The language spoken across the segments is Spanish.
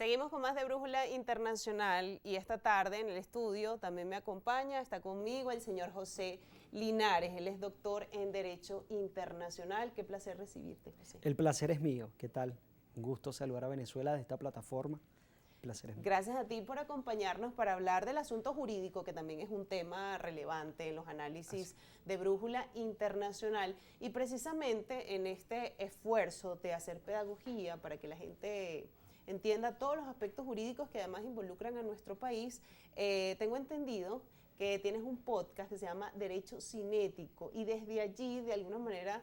Seguimos con más de Brújula Internacional y esta tarde en el estudio también me acompaña, está conmigo el señor José Linares. Él es doctor en Derecho Internacional. Qué placer recibirte, José. El placer es mío. ¿Qué tal? Un gusto saludar a Venezuela de esta plataforma. El placer es mío. Gracias a ti por acompañarnos para hablar del asunto jurídico, que también es un tema relevante en los análisis de Brújula Internacional. Y precisamente en este esfuerzo de hacer pedagogía para que la gente entienda todos los aspectos jurídicos que además involucran a nuestro país, tengo entendido que tienes un podcast que se llama Derecho Cinético y desde allí, de alguna manera,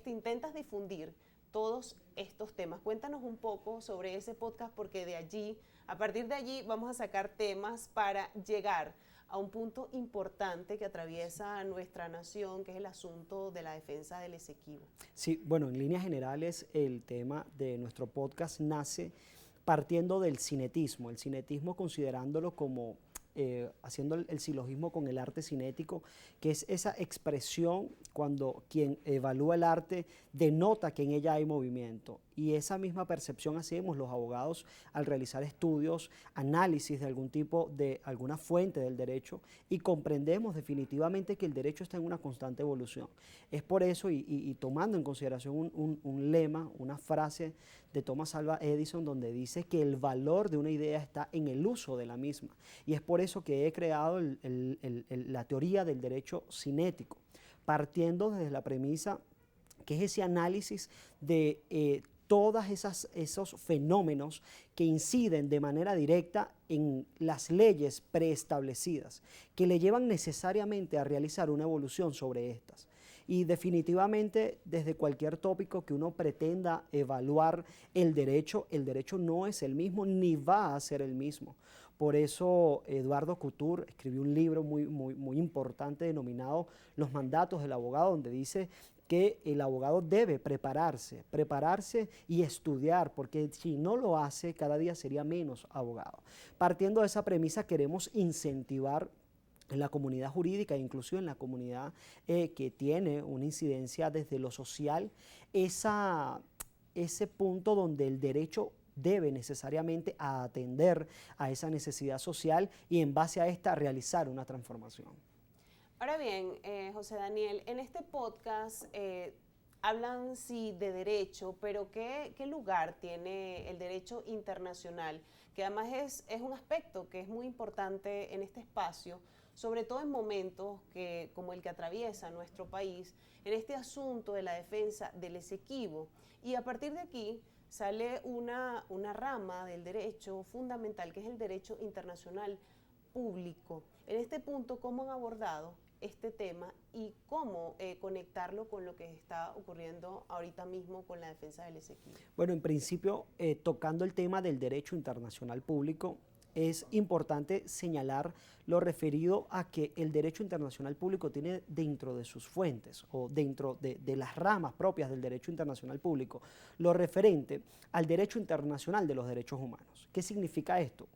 intentas difundir todos estos temas. Cuéntanos un poco sobre ese podcast porque a partir de allí vamos a sacar temas para llegar a un punto importante que atraviesa a nuestra nación, que es el asunto de la defensa del Esequibo. Sí, bueno, en líneas generales el tema de nuestro podcast nace partiendo del cinetismo. El cinetismo considerándolo como haciendo el silogismo con el arte cinético, que es esa expresión cuando quien evalúa el arte denota que en ella hay movimiento. Y esa misma percepción hacemos los abogados al realizar estudios, análisis de algún tipo, de alguna fuente del derecho, y comprendemos definitivamente que el derecho está en una constante evolución. Es por eso, y tomando en consideración un lema, una frase de Thomas Alva Edison, donde dice que el valor de una idea está en el uso de la misma. Y es por eso que he creado la teoría del derecho cinético, partiendo desde la premisa que es ese análisis de todos esos fenómenos que inciden de manera directa en las leyes preestablecidas, que le llevan necesariamente a realizar una evolución sobre estas. Y definitivamente, desde cualquier tópico que uno pretenda evaluar el derecho no es el mismo ni va a ser el mismo. Por eso Eduardo Couture escribió un libro muy importante denominado Los mandatos del abogado, donde dice que el abogado debe prepararse y estudiar, porque si no lo hace, cada día sería menos abogado. Partiendo de esa premisa, queremos incentivar en la comunidad jurídica, incluso en la comunidad que tiene una incidencia desde lo social, ese punto donde el derecho debe necesariamente atender a esa necesidad social y en base a esta realizar una transformación. Ahora bien, José Daniel, en este podcast hablan sí de derecho, pero ¿qué lugar tiene el derecho internacional? Que además es un aspecto que es muy importante en este espacio, sobre todo en momentos como el que atraviesa nuestro país, en este asunto de la defensa del Esequibo. Y a partir de aquí sale una rama del derecho fundamental, que es el derecho internacional público. En este punto, ¿cómo han abordado este tema y cómo conectarlo con lo que está ocurriendo ahorita mismo con la defensa del Esequibo? Bueno, en principio, tocando el tema del derecho internacional público, es importante señalar lo referido a que el derecho internacional público tiene dentro de sus fuentes o dentro de las ramas propias del derecho internacional público lo referente al derecho internacional de los derechos humanos. ¿Qué significa esto?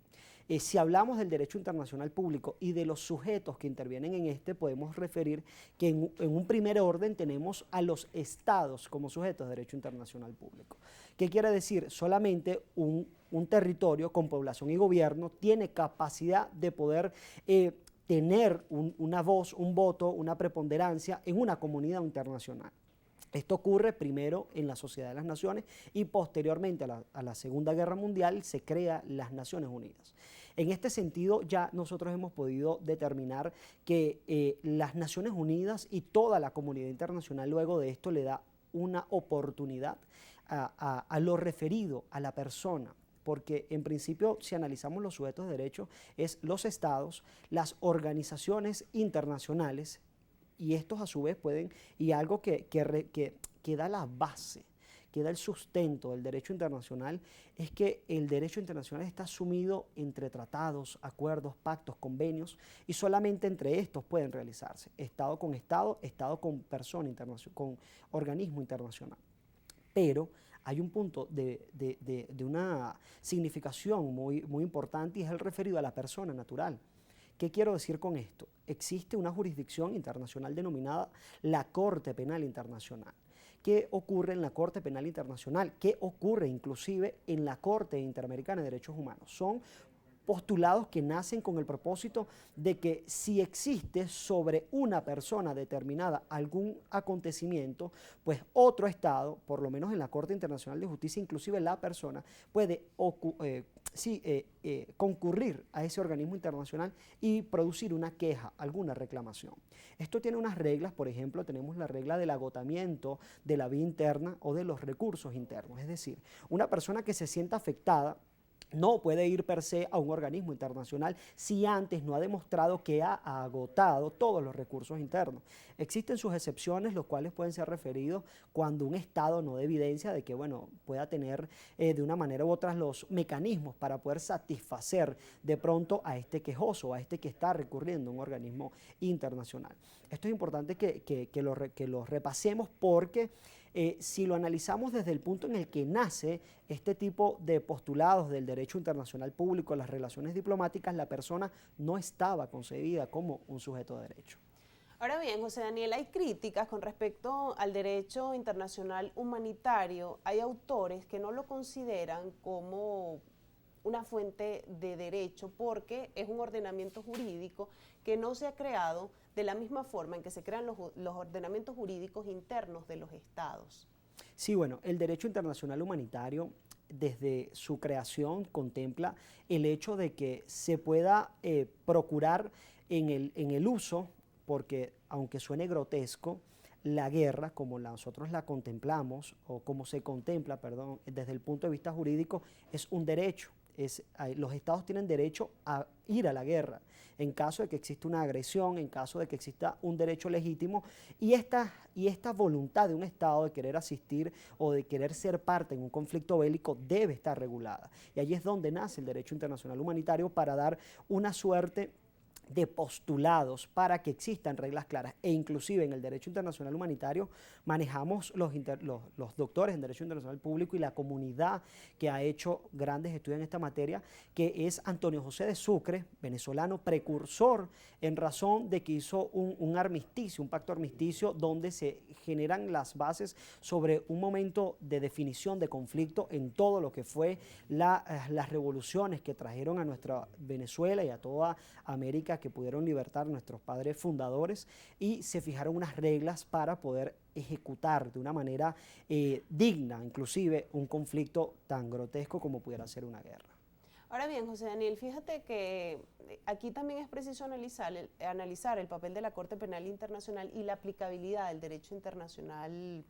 Si hablamos del derecho internacional público y de los sujetos que intervienen en este, podemos referir que en un primer orden tenemos a los estados como sujetos de derecho internacional público. ¿Qué quiere decir? Solamente un territorio con población y gobierno tiene capacidad de poder tener una voz, un voto, una preponderancia en una comunidad internacional. Esto ocurre primero en la Sociedad de las Naciones y posteriormente a la Segunda Guerra Mundial se crea las Naciones Unidas. En este sentido ya nosotros hemos podido determinar que las Naciones Unidas y toda la comunidad internacional luego de esto le da una oportunidad a lo referido a la persona, porque en principio si analizamos los sujetos de derecho es los estados, las organizaciones internacionales, y estos a su vez pueden, y algo que da la base, que da el sustento del derecho internacional, es que el derecho internacional está sumido entre tratados, acuerdos, pactos, convenios, y solamente entre estos pueden realizarse, Estado con persona internacional, con organismo internacional. Pero hay un punto de una significación muy importante y es el referido a la persona natural. ¿Qué quiero decir con esto? Existe una jurisdicción internacional denominada la Corte Penal Internacional, ¿Qué ocurre en la Corte Penal Internacional? ¿Qué ocurre inclusive en la Corte Interamericana de Derechos Humanos? Son postulados que nacen con el propósito de que si existe sobre una persona determinada algún acontecimiento, pues otro Estado, por lo menos en la Corte Internacional de Justicia, inclusive la persona, puede concurrir a ese organismo internacional y producir una queja, alguna reclamación. Esto tiene unas reglas, por ejemplo, tenemos la regla del agotamiento de la vía interna o de los recursos internos, es decir, una persona que se sienta afectada no puede ir per se a un organismo internacional si antes no ha demostrado que ha agotado todos los recursos internos. Existen sus excepciones, los cuales pueden ser referidos cuando un Estado no da evidencia de que, bueno, pueda tener de una manera u otra los mecanismos para poder satisfacer de pronto a este quejoso, a este que está recurriendo a un organismo internacional. Esto es importante que lo repasemos porque si lo analizamos desde el punto en el que nace este tipo de postulados del derecho internacional público, las relaciones diplomáticas, la persona no estaba concebida como un sujeto de derecho. Ahora bien, José Daniel, hay críticas con respecto al derecho internacional humanitario. Hay autores que no lo consideran como una fuente de derecho porque es un ordenamiento jurídico que no se ha creado de la misma forma en que se crean los ordenamientos jurídicos internos de los estados. Sí, bueno, el derecho internacional humanitario desde su creación contempla el hecho de que se pueda procurar en el uso, porque aunque suene grotesco, la guerra, como nosotros la contemplamos, o como se contempla, perdón, desde el punto de vista jurídico, es un derecho. Los estados tienen derecho a ir a la guerra en caso de que exista una agresión, en caso de que exista un derecho legítimo, y esta voluntad de un estado de querer asistir o de querer ser parte en un conflicto bélico debe estar regulada. Y allí es donde nace el derecho internacional humanitario, para dar una suerte de postulados para que existan reglas claras, e inclusive en el derecho internacional humanitario manejamos los doctores en derecho internacional público y la comunidad que ha hecho grandes estudios en esta materia, que es Antonio José de Sucre, venezolano, precursor en razón de que hizo un armisticio, un pacto armisticio donde se generan las bases sobre un momento de definición de conflicto en todo lo que fue las revoluciones que trajeron a nuestra Venezuela y a toda América, que pudieron libertar a nuestros padres fundadores, y se fijaron unas reglas para poder ejecutar de una manera digna, inclusive, un conflicto tan grotesco como pudiera ser una guerra. Ahora bien, José Daniel, fíjate que aquí también es preciso analizar el papel de la Corte Penal Internacional y la aplicabilidad del derecho internacional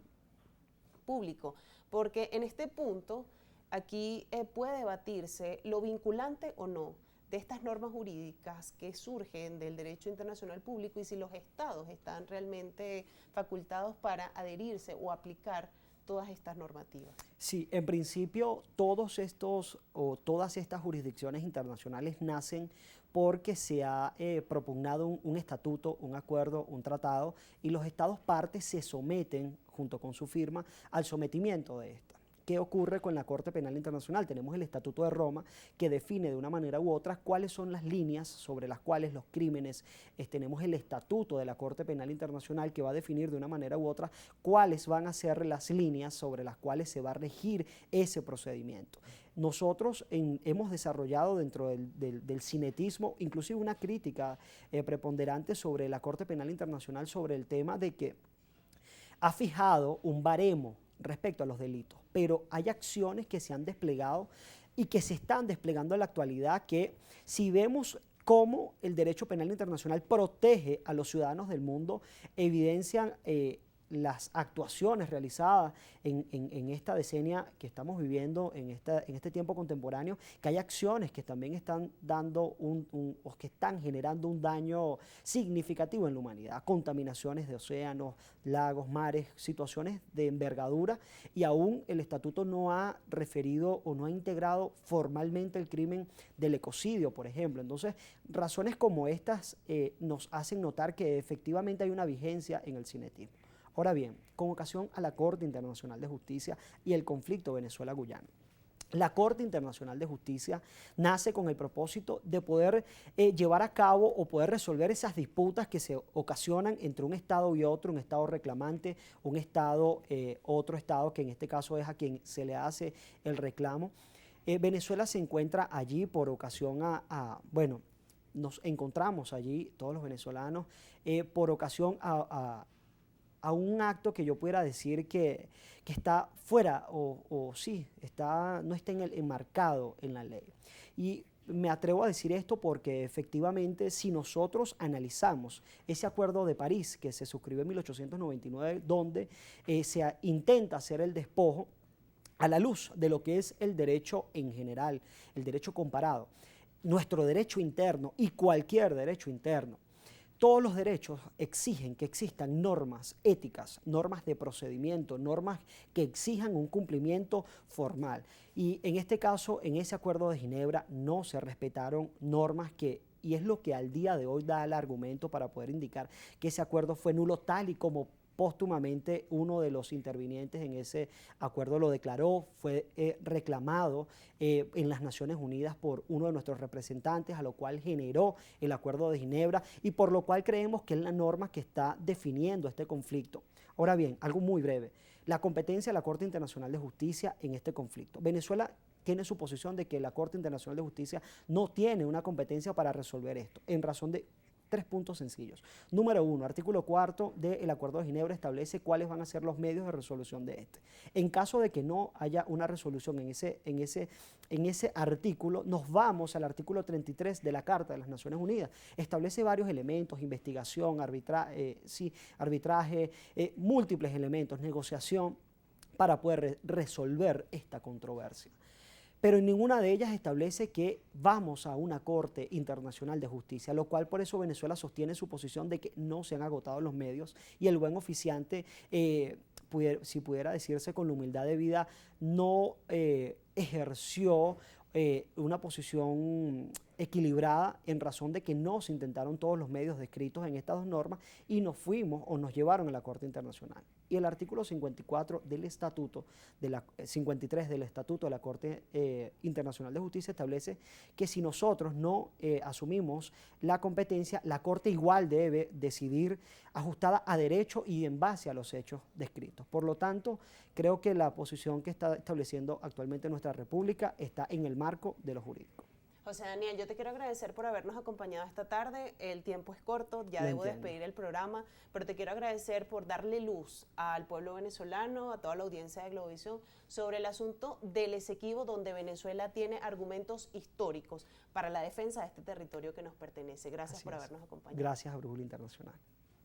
público, porque en este punto aquí puede debatirse lo vinculante o no de estas normas jurídicas que surgen del derecho internacional público y si los estados están realmente facultados para adherirse o aplicar todas estas normativas. Sí, en principio todas estas jurisdicciones internacionales nacen porque se ha propugnado un estatuto, un acuerdo, un tratado, y los estados partes se someten, junto con su firma, al sometimiento de esta. ¿Qué ocurre con la Corte Penal Internacional? Tenemos el Estatuto de Roma, que define de una manera u otra cuáles son las líneas sobre las cuales los crímenes, tenemos el Estatuto de la Corte Penal Internacional, que va a definir de una manera u otra cuáles van a ser las líneas sobre las cuales se va a regir ese procedimiento. Nosotros hemos desarrollado dentro del cinetismo inclusive una crítica preponderante sobre la Corte Penal Internacional, sobre el tema de que ha fijado un baremo respecto a los delitos, pero hay acciones que se han desplegado y que se están desplegando en la actualidad, que si vemos cómo el derecho penal internacional protege a los ciudadanos del mundo, evidencian las actuaciones realizadas en esta decenia que estamos viviendo, en este tiempo contemporáneo, que hay acciones que también están dando o que están generando un daño significativo en la humanidad, contaminaciones de océanos, lagos, mares, situaciones de envergadura, y aún el estatuto no ha referido o no ha integrado formalmente el crimen del ecocidio, por ejemplo. Entonces, razones como estas nos hacen notar que efectivamente hay una vigencia en el cinetismo. Ahora bien, con ocasión a la Corte Internacional de Justicia y el conflicto Venezuela-Guyana, La Corte Internacional de Justicia nace con el propósito de poder llevar a cabo o poder resolver esas disputas que se ocasionan entre un Estado y otro, un Estado reclamante, un Estado, otro Estado que en este caso es a quien se le hace el reclamo. Venezuela se encuentra allí por ocasión bueno, nos encontramos allí todos los venezolanos por ocasión a un acto que yo pudiera decir que está fuera o sí, no está enmarcado en la ley. Y me atrevo a decir esto porque efectivamente si nosotros analizamos ese acuerdo de París que se suscribió en 1899, donde se intenta hacer el despojo a la luz de lo que es el derecho en general, el derecho comparado, nuestro derecho interno y cualquier derecho interno, todos los derechos exigen que existan normas éticas, normas de procedimiento, normas que exijan un cumplimiento formal. Y en este caso, en ese acuerdo de Ginebra, no se respetaron normas y es lo que al día de hoy da el argumento para poder indicar que ese acuerdo fue nulo, tal y como póstumamente uno de los intervinientes en ese acuerdo lo declaró, fue reclamado en las Naciones Unidas por uno de nuestros representantes, a lo cual generó el Acuerdo de Ginebra y por lo cual creemos que es la norma que está definiendo este conflicto. Ahora bien, algo muy breve, la competencia de la Corte Internacional de Justicia en este conflicto. Venezuela tiene su posición de que la Corte Internacional de Justicia no tiene una competencia para resolver esto, en razón de 3 puntos sencillos. Número 1, artículo 4 del Acuerdo de Ginebra establece cuáles van a ser los medios de resolución de este. En caso de que no haya una resolución en ese artículo, nos vamos al artículo 33 de la Carta de las Naciones Unidas. Establece varios elementos, investigación, arbitraje, múltiples elementos, negociación, para poder resolver esta controversia. Pero en ninguna de ellas establece que vamos a una Corte Internacional de Justicia, lo cual por eso Venezuela sostiene su posición de que no se han agotado los medios y el buen oficiante, si pudiera decirse con la humildad de vida, no ejerció una posición equilibrada en razón de que no se intentaron todos los medios descritos en estas dos normas y nos fuimos o nos llevaron a la Corte Internacional. Y el artículo 54 del Estatuto, 53 del Estatuto de la Corte Internacional de Justicia establece que si nosotros no asumimos la competencia, la Corte igual debe decidir ajustada a derecho y en base a los hechos descritos. Por lo tanto, creo que la posición que está estableciendo actualmente nuestra República está en el marco de lo jurídico. José Daniel, yo te quiero agradecer por habernos acompañado esta tarde. El tiempo es corto, ya debo despedir el programa, pero te quiero agradecer por darle luz al pueblo venezolano, a toda la audiencia de Globovisión, sobre el asunto del Esequibo, donde Venezuela tiene argumentos históricos para la defensa de este territorio que nos pertenece. Gracias por habernos acompañado. Gracias a Brújula Internacional.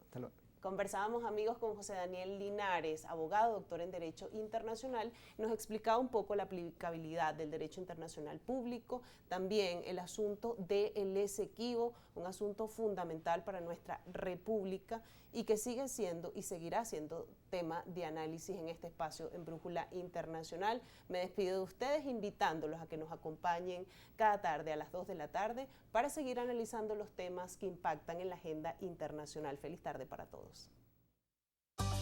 Hasta luego. Conversábamos, amigos, con José Daniel Linares, abogado, doctor en Derecho Internacional. Nos explicaba un poco la aplicabilidad del derecho internacional público, también el asunto del Esequibo, un asunto fundamental para nuestra república y que sigue siendo y seguirá siendo tema de análisis en este espacio en Brújula Internacional. Me despido de ustedes invitándolos a que nos acompañen cada tarde a las 2 de la tarde para seguir analizando los temas que impactan en la agenda internacional. Feliz tarde para todos.